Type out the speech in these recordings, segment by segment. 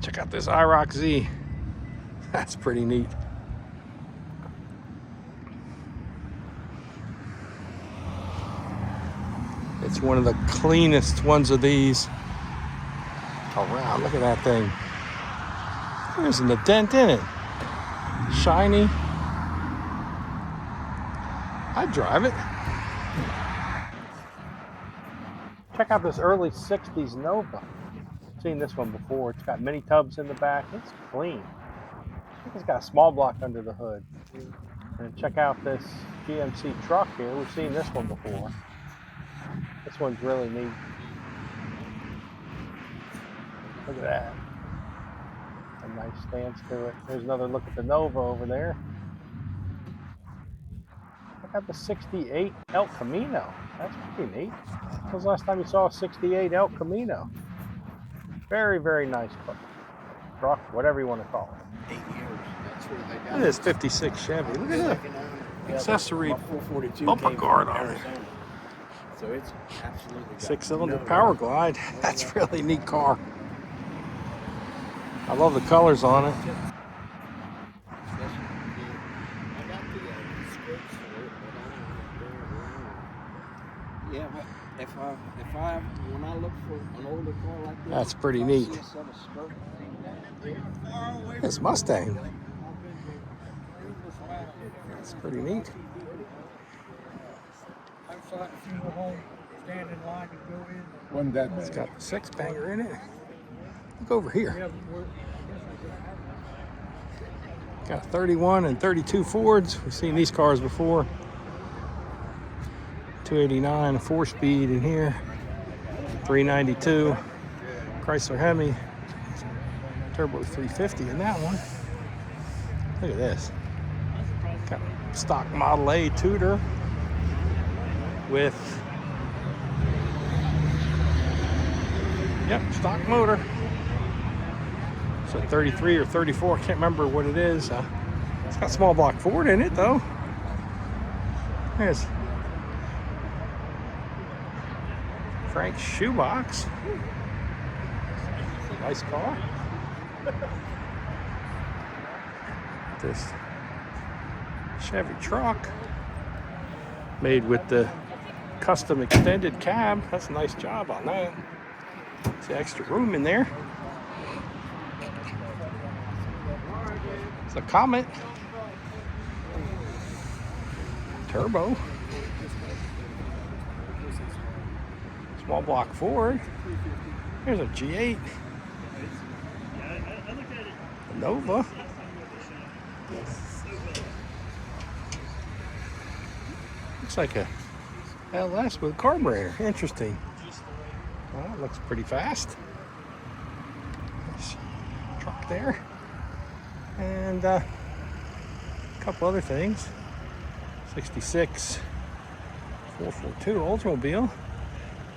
Check out this IROC Z. That's pretty neat. It's one of the cleanest ones of these around. Look at that thing. There isn't a dent in it. Shiny. I'd drive it. Check out this early 60s Nova. Seen this one before. It's got mini tubs in the back. It's clean. I think it's got a small block under the hood. And check out this GMC truck here. We've seen this one before. This one's really neat. Look at that. A nice stance to it. There's another look at the Nova over there. Check out the 68 El Camino. That's pretty neat. When was the last time you saw a 68 El Camino? Very, very nice truck, whatever you want to call it. 8 years. That's where they got Look at this 56 Chevy. Look at that accessory bumper guard on it. So it's absolutely 6-cylinder power glide. That's really a neat car. I love the colors on it. Yeah, but when I look for an older car like this, that's pretty neat. This Mustang. That's pretty neat. It's got the 6-banger in it. Look over here. Got 31 and 32 Fords. We've seen these cars before. 289, a 4-speed in here. 392 Chrysler Hemi. Turbo 350 in that one. Look at this. Got a stock Model A Tudor with, yep, stock motor. So 33 or 34, I can't remember what it is. It's got small block Ford in it though. There's Frank's shoebox. Nice car. This Chevy truck made with the custom extended cab. That's a nice job on that. It's extra room in there. It's a Comet. Turbo. Small block Ford. Here's a G8. A Nova. Looks like a LS with a carburetor. Interesting. Well, it looks pretty fast. Nice truck there. And a couple other things. 66 442 Oldsmobile.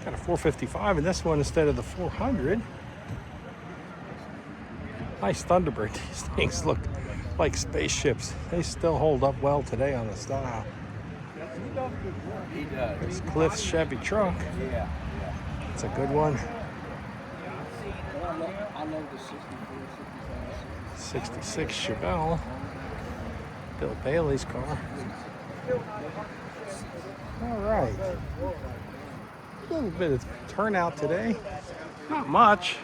Got a 455 in this one instead of the 400. Nice Thunderbird. These things look like spaceships. They still hold up well today on the style. This Cliff's Chevy truck. It's a good one. 66 Chevelle. Bill Bailey's car. All right. A little bit of turnout today. Not much.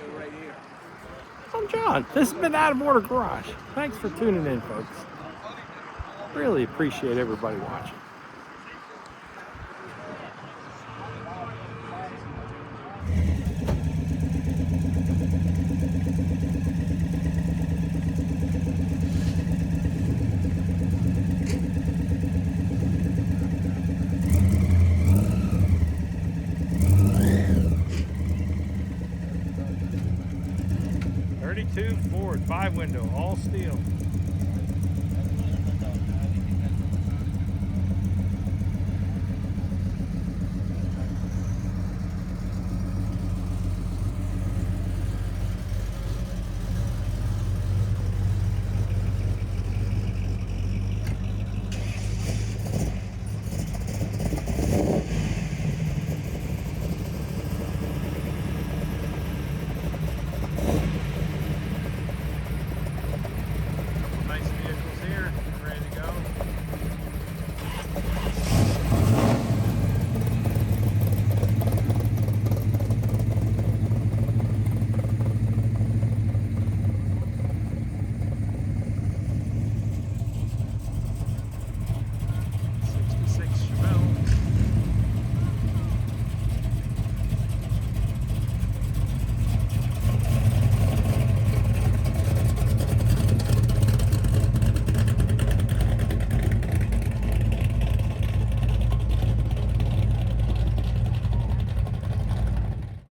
I'm John. This has been Out of Order Garage. Thanks for tuning in, folks. Really appreciate everybody watching. Ford 5-window, all steel.